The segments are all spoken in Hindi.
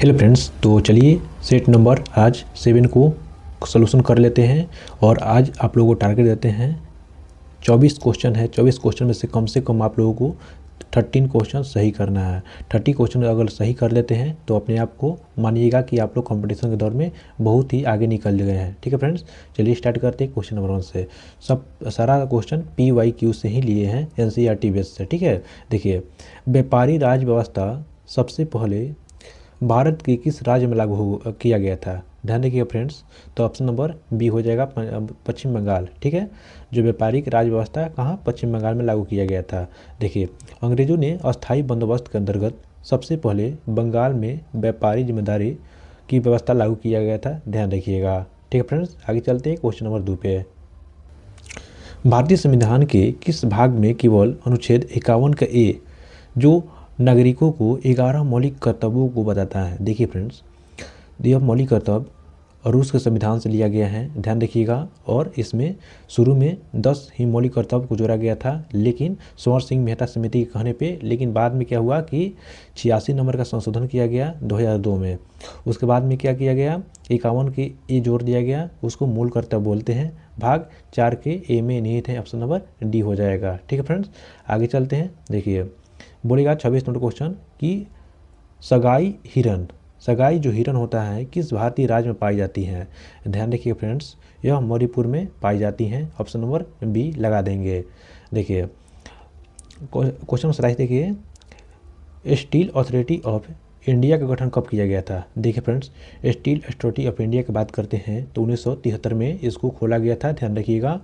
हेलो फ्रेंड्स, तो चलिए सेट नंबर आज 7 को सॉल्यूशन कर लेते हैं। और आज आप लोगों को टारगेट देते हैं 24 क्वेश्चन है। 24 क्वेश्चन में से कम आप लोगों को 13 क्वेश्चन सही करना है। 30 क्वेश्चन अगर सही कर लेते हैं तो अपने आप को मानिएगा कि आप लोग कंपटीशन के दौर में बहुत ही आगे निकल गए हैं। ठीक है फ्रेंड्स, चलिए स्टार्ट करते हैं क्वेश्चन नंबर 1 से। सारा क्वेश्चन PYQ से ही लिए हैं, NCERT बेस से। ठीक है, देखिए, व्यापारी राज व्यवस्था सबसे पहले भारत के किस राज्य में लागू किया गया था? ध्यान रखिएगा फ्रेंड्स, तो ऑप्शन नंबर बी हो जाएगा पश्चिम बंगाल। ठीक है, जो व्यापारिक राज व्यवस्था कहाँ? पश्चिम बंगाल में लागू किया गया था। देखिए, अंग्रेजों ने अस्थायी बंदोबस्त के अंतर्गत सबसे पहले बंगाल में व्यापारी जिम्मेदारी की व्यवस्था लागू किया गया था। ध्यान रखिएगा। ठीक है फ्रेंड्स, आगे चलते हैं क्वेश्चन नंबर 2 पे। भारतीय संविधान के किस भाग में केवल अनुच्छेद 51 का ए जो नागरिकों को 11 मौलिक कर्तव्यों को बताता है? देखिए फ्रेंड्स, यह मौलिक कर्तव्य रूस के संविधान से लिया गया है। ध्यान रखिएगा। और इसमें शुरू में 10 ही मौलिक कर्तव्य को जोड़ा गया था, लेकिन स्वर्ण सिंह मेहता समिति के कहने पे, लेकिन बाद में क्या हुआ कि 86 नंबर का संशोधन किया गया 2002 में। उसके बाद में क्या किया गया? 51 के ए जोड़ दिया गया, उसको मूल कर्तव्य बोलते हैं। भाग 4 के ए में निहित है, ऑप्शन नंबर डी हो जाएगा। ठीक है फ्रेंड्स, आगे चलते हैं। देखिए, बोलेगा 26 नंबर क्वेश्चन कि सगाई जो हिरन होता है किस भारतीय राज्य में पाई जाती है? ध्यान रखिए फ्रेंड्स, यह मणिपुर में पाई जाती हैं। ऑप्शन नंबर बी लगा देंगे। देखिए, क्वेश्चन 27 देखिए, स्टील अथॉरिटी ऑफ इंडिया का गठन कब किया गया था? देखिए friends, steel authority of India की बात करते हैं तो 1973 में इसको खोला गया था। ध्यान रखिएगा,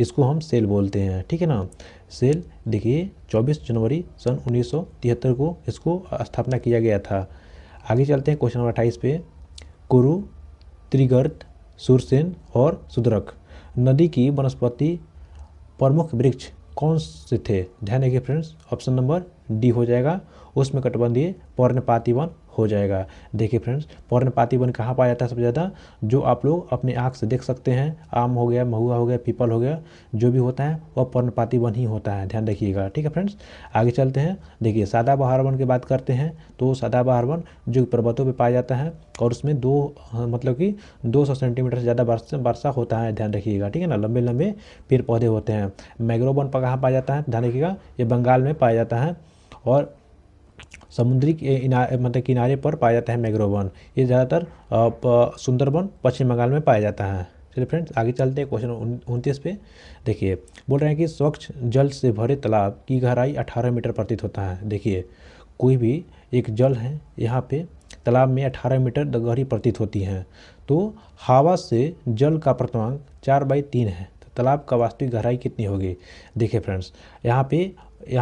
इसको हम सेल बोलते हैं। ठीक है ना, सेल। देखिए, 24 जनवरी सन 1973 को इसको स्थापना किया गया था। आगे चलते हैं क्वेश्चन नंबर 28 पे। कुरु, त्रिगर्त, सुरसेन और सुदरक नदी की वनस्पति प्रमुख वृक्ष कौन से थे? ध्यान रखिए फ्रेंड्स, ऑप्शन नंबर डी हो जाएगा, उसमें कटिबंधीय पर्णपाती वन हो जाएगा। देखिए फ्रेंड्स, पर्णपाती वन कहाँ पाया जाता है सबसे ज़्यादा? जो आप लोग अपने आँख से देख सकते हैं, आम हो गया, महुआ हो गया, पीपल हो गया, जो भी होता है वह पर्णपाती वन ही होता है। ध्यान रखिएगा। ठीक है फ्रेंड्स, आगे चलते हैं। देखिए, सदाबहार वन की बात करते हैं तो सदाबहार वन जो पर्वतों पर पाया जाता है और उसमें 200 सेंटीमीटर से ज़्यादा वर्षा होता है। ध्यान रखिएगा। ठीक है ना, लंबे लंबे पेड़ पौधे होते हैं। मैंग्रोव वन कहाँ पाया जाता है? ध्यान रखिएगा, ये बंगाल में पाया जाता है और समुद्री किनारे पर पाया जाता है मैंग्रोव वन। ये ज़्यादातर सुंदरबन पश्चिम बंगाल में पाया जाता है। चलिए फ्रेंड्स, आगे चलते हैं क्वेश्चन 29 पे। देखिए, बोल रहे हैं कि स्वच्छ जल से भरे तालाब की गहराई 18 मीटर प्रतीत होता है। देखिए, कोई भी एक जल है, यहाँ पे तालाब में 18 मीटर गहरी प्रतीत होती है। तो हवा से जल का प्रतवांक 4/3 है, तो तालाब का वास्तविक गहराई कितनी होगी? देखिए फ्रेंड्स, यहाँ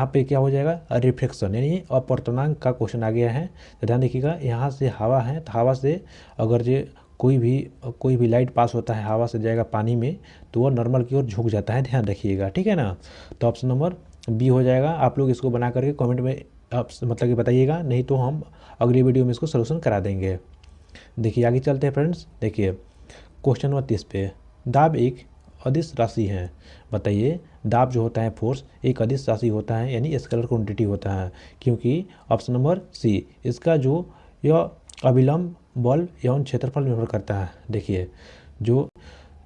पे क्या हो जाएगा? रिफ्लेक्शन यानी अपवर्तनांक का क्वेश्चन आ गया है। तो ध्यान देखिएगा, यहाँ से हवा है तो हवा से अगर जो कोई भी लाइट पास होता है हवा से जाएगा पानी में तो वह नॉर्मल की ओर झुक जाता है। ध्यान रखिएगा। ठीक है ना, तो ऑप्शन नंबर बी हो जाएगा। आप लोग इसको बना करके कमेंट में आप मतलब कि बताइएगा, नहीं तो हम अगली वीडियो में इसको सोल्यूशन करा देंगे। देखिए, आगे चलते हैं फ्रेंड्स। देखिए, क्वेश्चन नंबर 30 पे, दाब एक अदिश राशि है। बताइए, दाब जो होता है फोर्स एक अदिश राशि होता है, यानी स्केलर क्वांटिटी होता है, क्योंकि ऑप्शन नंबर सी इसका जो यह अभिलंब बल एवं क्षेत्रफल निर्भर करता है। देखिए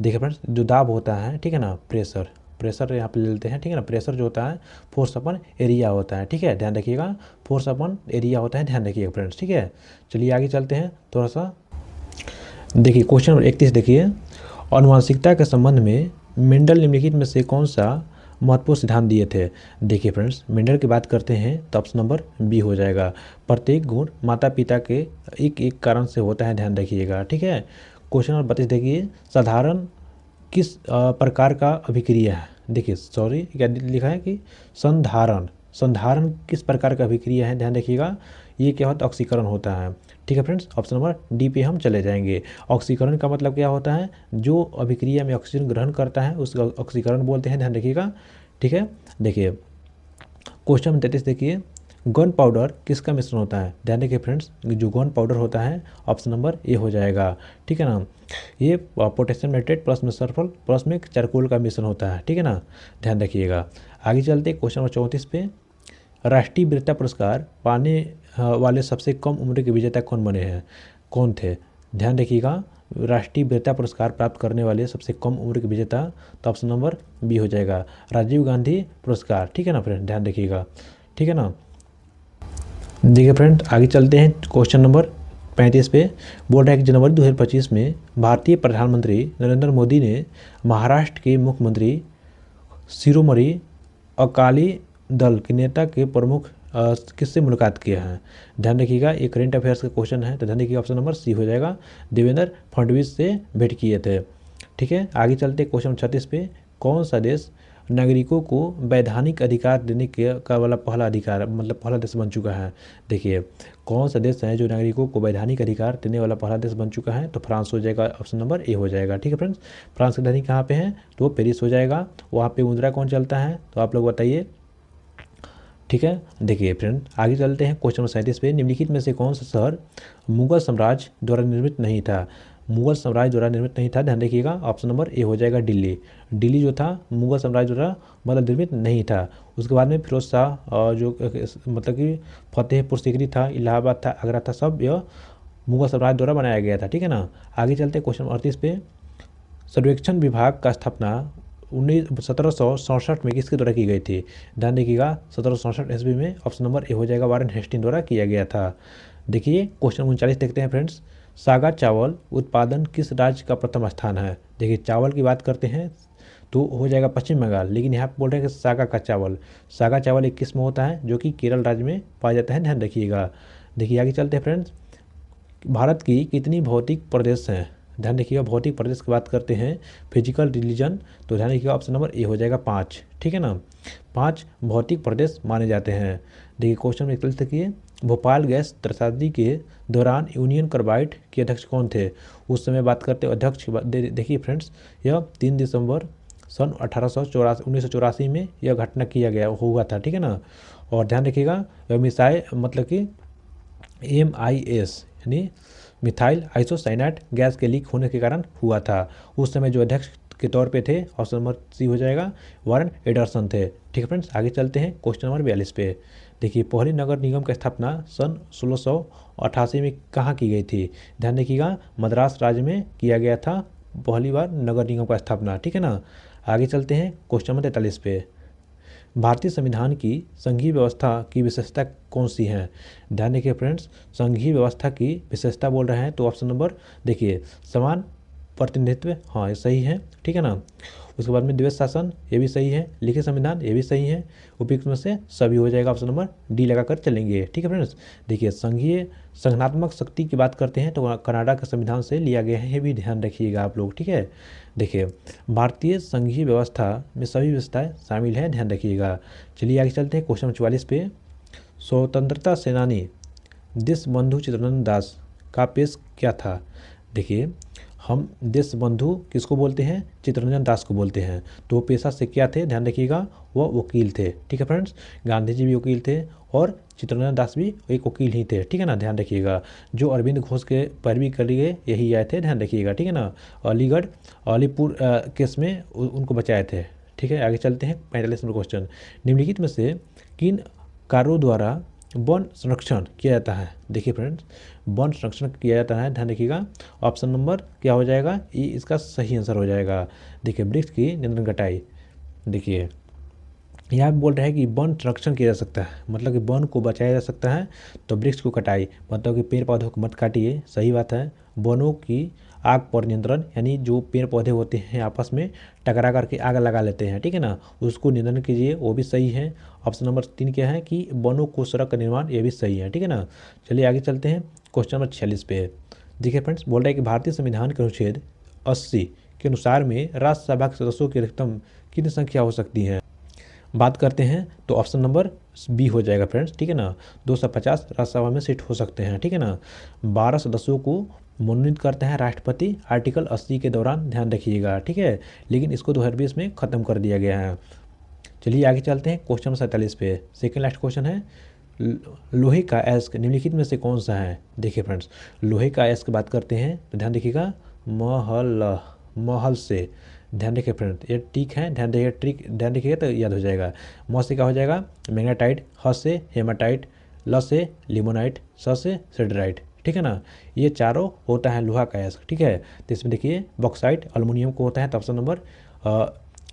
फ्रेंड्स, जो दाब होता है, ठीक है ना, प्रेशर यहाँ पे ले लेते हैं। ठीक है ना, प्रेशर जो होता है फोर्स अपन एरिया होता है। ठीक है, ध्यान रखिएगा, फोर्स अपन एरिया होता है। ध्यान रखिएगा फ्रेंड्स। ठीक है, चलिए आगे चलते हैं थोड़ा सा। देखिए, क्वेश्चन नंबर 31 देखिए, आनुवंशिकता के संबंध में मेंडल निम्नलिखित में से कौन सा महत्वपूर्ण सिद्धांत दिए थे? देखिए फ्रेंड्स, मेंडल की बात करते हैं तो ऑप्शन नंबर बी हो जाएगा। प्रत्येक गुण माता पिता के एक कारण से होता है। ध्यान रखिएगा। ठीक है, क्वेश्चन नंबर 32 देखिए, साधारण किस प्रकार का अभिक्रिया है? देखिए क्या लिखा है कि संधारण किस प्रकार का अभिक्रिया है? ध्यान रखिएगा, ये क्या होता है? ऑक्सीकरण होता है। ठीक है फ्रेंड्स, ऑप्शन नंबर डी पे हम चले जाएंगे। ऑक्सीकरण का मतलब क्या होता है? जो अभिक्रिया में ऑक्सीजन ग्रहण करता है उसका ऑक्सीकरण बोलते हैं। ध्यान रखिएगा। ठीक है, देखिए क्वेश्चन नंबर 33 देखिए, गन पाउडर किसका मिश्रण होता है? ध्यान रखिए फ्रेंड्स, जो गन पाउडर होता है ऑप्शन नंबर ए हो जाएगा। ठीक है ना, ये पोटेशियम नाइट्रेट प्लस में सल्फर प्लस में चारकोल का मिश्रण होता है। ठीक है ना, ध्यान रखिएगा। आगे चलते क्वेश्चन नंबर 34 पे, राष्ट्रीय वीरता पुरस्कार पाने वाले सबसे कम उम्र के विजेता कौन थे? ध्यान रखिएगा, राष्ट्रीय वीरता पुरस्कार प्राप्त करने वाले सबसे कम उम्र के विजेता, तो ऑप्शन नंबर बी हो जाएगा, राजीव गांधी पुरस्कार। ठीक है ना फ्रेंड, ध्यान रखिएगा। ठीक है ना। देखिए फ्रेंड, आगे चलते हैं क्वेश्चन नंबर 35 पे। बोल रहा है कि जनवरी 2025 में भारतीय प्रधानमंत्री नरेंद्र मोदी ने महाराष्ट्र के मुख्यमंत्री शिरोमणि अकाली दल के नेता के प्रमुख किससे मुलाकात किया है? ध्यान रखिएगा, ये करेंट अफेयर्स का क्वेश्चन है, तो ध्यान रखिएगा ऑप्शन नंबर सी हो जाएगा, देवेंद्र फडणवीस से भेंट किए थे। ठीक है, आगे चलते क्वेश्चन 36 पे। कौन सा देश नागरिकों को वैधानिक अधिकार देने का वाला पहला अधिकार मतलब पहला देश बन चुका है? देखिए, कौन सा देश है जो नागरिकों को वैधानिक अधिकार देने वाला पहला देश बन चुका है? तो फ्रांस हो जाएगा, ऑप्शन नंबर ए हो जाएगा। ठीक है फ्रेंड्स, फ्रांस की राजधानी कहाँ पे है? तो पेरिस हो जाएगा। वहाँ पे मुद्रा कौन चलता है? तो आप लोग बताइए। ठीक है, देखिए फ्रेंड, आगे चलते हैं क्वेश्चन नंबर 37 पे। निम्नलिखित में से कौन सा शहर मुगल साम्राज्य द्वारा निर्मित नहीं था? मुगल साम्राज्य द्वारा निर्मित नहीं था, ध्यान रखिएगा, ऑप्शन नंबर ए हो जाएगा, दिल्ली। दिल्ली जो था मुगल साम्राज्य द्वारा मतलब निर्मित नहीं था। उसके बाद में फिरोज शाह जो मतलब कि फतेहपुर सीकरी था, इलाहाबाद था, आगरा था, सब यह मुगल साम्राज्य द्वारा बनाया गया था। ठीक है ना। आगे चलते हैं क्वेश्चन 38 पे। सर्वेक्षण विभाग का स्थापना 1767 में किसके द्वारा की गई थी? ध्यान रखिएगा, 1767 ईस्वी में, ऑप्शन नंबर ए हो जाएगा, वारेन हेस्टिंग द्वारा किया गया था। देखिए क्वेश्चन 39 देखते हैं फ्रेंड्स। सागा चावल उत्पादन किस राज्य का प्रथम स्थान है? देखिए, चावल की बात करते हैं तो हो जाएगा पश्चिम बंगाल, लेकिन यहाँ पर बोल रहे हैं कि सागा का चावल। सागा चावल एक किस्म होता है जो कि केरल राज्य में पाया जाता है, ध्यान रखिएगा। देखिए आगे चलते हैं फ्रेंड्स। भारत की कितनी भौतिक प्रदेश हैं? ध्यान रखिएगा, भौतिक प्रदेश की बात करते हैं, फिजिकल रिलीजन, तो ध्यान रखिएगा ऑप्शन नंबर ए हो जाएगा 5। ठीक है ना, 5 भौतिक प्रदेश माने जाते हैं। देखिए क्वेश्चन में क्लिक देखिए, भोपाल गैस त्रसादी के दौरान यूनियन कार्बाइड के अध्यक्ष कौन थे? उस समय बात करते हैं अध्यक्ष देखिए फ्रेंड्स, यह 3 दिसंबर सन 1984 में यह घटना किया गया हुआ था। ठीक है ना। और ध्यान रखिएगा, मिसाइल मतलब कि MIS यानी मिथाइल आइसोसाइनाइड गैस के लीक होने के कारण हुआ था। उस समय जो अध्यक्ष के तौर पे थे, ऑप्शन नंबर सी हो जाएगा, वारेन एंडरसन थे। ठीक है फ्रेंड्स, आगे चलते हैं क्वेश्चन नंबर 42 पे। देखिए, पहली नगर निगम की स्थापना सन 1688 में कहाँ की गई थी? ध्यान रखिएगा, मद्रास राज्य में किया गया था पहली बार नगर निगम का स्थापना। ठीक है ना। आगे चलते हैं क्वेश्चन नंबर 43 पे। भारतीय संविधान की संघीय व्यवस्था की विशेषता कौन सी है? ध्यान रखिए फ्रेंड्स, संघीय व्यवस्था की विशेषता बोल रहे हैं तो ऑप्शन नंबर देखिए, समान प्रतिनिधित्व, हाँ ये सही है। ठीक है ना। उसके बाद में द्वैध शासन, ये भी सही है। लिखित संविधान, ये भी सही है। उपयुक्त में से सभी हो जाएगा, ऑप्शन नंबर डी लगाकर चलेंगे। ठीक है फ्रेंड्स। देखिए, संघीय संगठनात्मक शक्ति की बात करते हैं तो कनाडा के संविधान से लिया गया है, ये भी ध्यान रखिएगा आप लोग। ठीक है। देखिए, भारतीय संघीय व्यवस्था में सभी व्यवस्थाएं शामिल है, ध्यान रखिएगा। चलिए आगे चलते हैं क्वेश्चन 44 पे। स्वतंत्रता सेनानी देशबंधु चित्तरंजन दास का पेश क्या था? देखिए, हम देशबंधु किसको बोलते हैं? चित्तरंजन दास को बोलते हैं। तो पेशा से क्या थे? ध्यान रखिएगा, वो वकील थे। ठीक है फ्रेंड्स, गांधी जी भी वकील थे और चित्तरंजन दास भी एक वकील ही थे। ठीक है ना, ध्यान रखिएगा। जो अरविंद घोष के पैरवी कर लिए यही आए थे, ध्यान रखिएगा। ठीक है ना। अलीपुर केस में उनको बचाए थे। ठीक है, आगे चलते हैं 45 नंबर क्वेश्चन। निम्नलिखित में से किन कार्यों द्वारा वन संरक्षण किया जाता है? देखिए फ्रेंड्स, वन संरक्षण किया जाता है, ध्यान रखिएगा, ऑप्शन नंबर क्या हो जाएगा? ई इसका सही आंसर हो जाएगा। देखिए, वृक्ष की नियंत्रण कटाई। देखिए, यहाँ पे बोल रहे हैं कि वन संरक्षण किया जा सकता है, मतलब कि वन को बचाया जा सकता है, तो वृक्ष को कटाई मतलब कि पेड़ पौधों को मत काटिए, सही बात है। वनों की आग पर नियंत्रण, यानी जो पेड़ पौधे होते हैं आपस में टकरा करके आग लगा लेते हैं, ठीक है ना, उसको नियंत्रण कीजिए, वो भी सही है। ऑप्शन नंबर 3 क्या है कि वनों को सड़क का निर्माण, ये भी सही है। ठीक है ना। चलिए आगे चलते हैं क्वेश्चन नंबर 46 पे। देखिए फ्रेंड्स, बोल रहा है कि भारतीय संविधान के अनुच्छेद 80 के अनुसार में राज्यसभा के सदस्यों की अधिकतम कितनी संख्या हो सकती है? बात करते हैं तो ऑप्शन नंबर बी हो जाएगा फ्रेंड्स। ठीक है ना। 250 राज्यसभा में सीट हो सकते हैं। ठीक है ना। 12 सदस्यों को मनोनीत करते हैं राष्ट्रपति आर्टिकल 80 के दौरान, ध्यान रखिएगा। ठीक है, लेकिन इसको 2020 में ख़त्म कर दिया गया है। चलिए आगे चलते हैं क्वेश्चन नंबर 47 पे। सेकेंड लास्ट क्वेश्चन है, लोहे का अयस्क निम्नलिखित में से कौन सा है? देखिए फ्रेंड्स, लोहे का अयस्क बात करते हैं तो ध्यान रखिएगा, महल से, ध्यान रखिए फ्रेंड, ये ठीक है, ध्यान रखिएगा, ट्रिक ध्यान रखिएगा तो याद हो जाएगा। म से क्या हो जाएगा? मैग्नेटाइट, ह से हेमाटाइट, ल से लिमोनाइट, स से सिडराइट, ठीक है ना। ये चारों होता है लोहा का अयस्क, ठीक है। तो इसमें देखिए बॉक्साइट एल्युमिनियम को होता है, तो ऑप्शन नंबर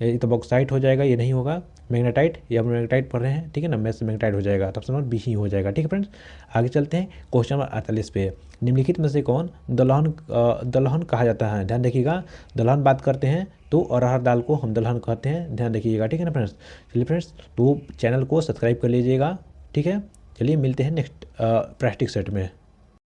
ये तो बॉक्साइट हो जाएगा, ये नहीं होगा। मैग्नेटाइट, ये हम मैग्नेटाइट पढ़ रहे हैं, ठीक है ना, मैथ से मैग्नेटाइट हो जाएगा, तो ऑप्शन नंबर बी ही हो जाएगा, ठीक है फ्रेंड्स। आगे चलते हैं क्वेश्चन नंबर 48 पे। निम्नलिखित में से कौन दलहन कहा जाता है? ध्यान देखिएगा, दलहन बात करते हैं तो अरहर दाल को हम दलहन कहते हैं, ध्यान रखिएगा, ठीक है ना फ्रेंड्स। चलिए फ्रेंड्स, तो चैनल को सब्सक्राइब कर लीजिएगा, ठीक है। चलिए मिलते हैं नेक्स्ट प्रैक्टिस सेट में।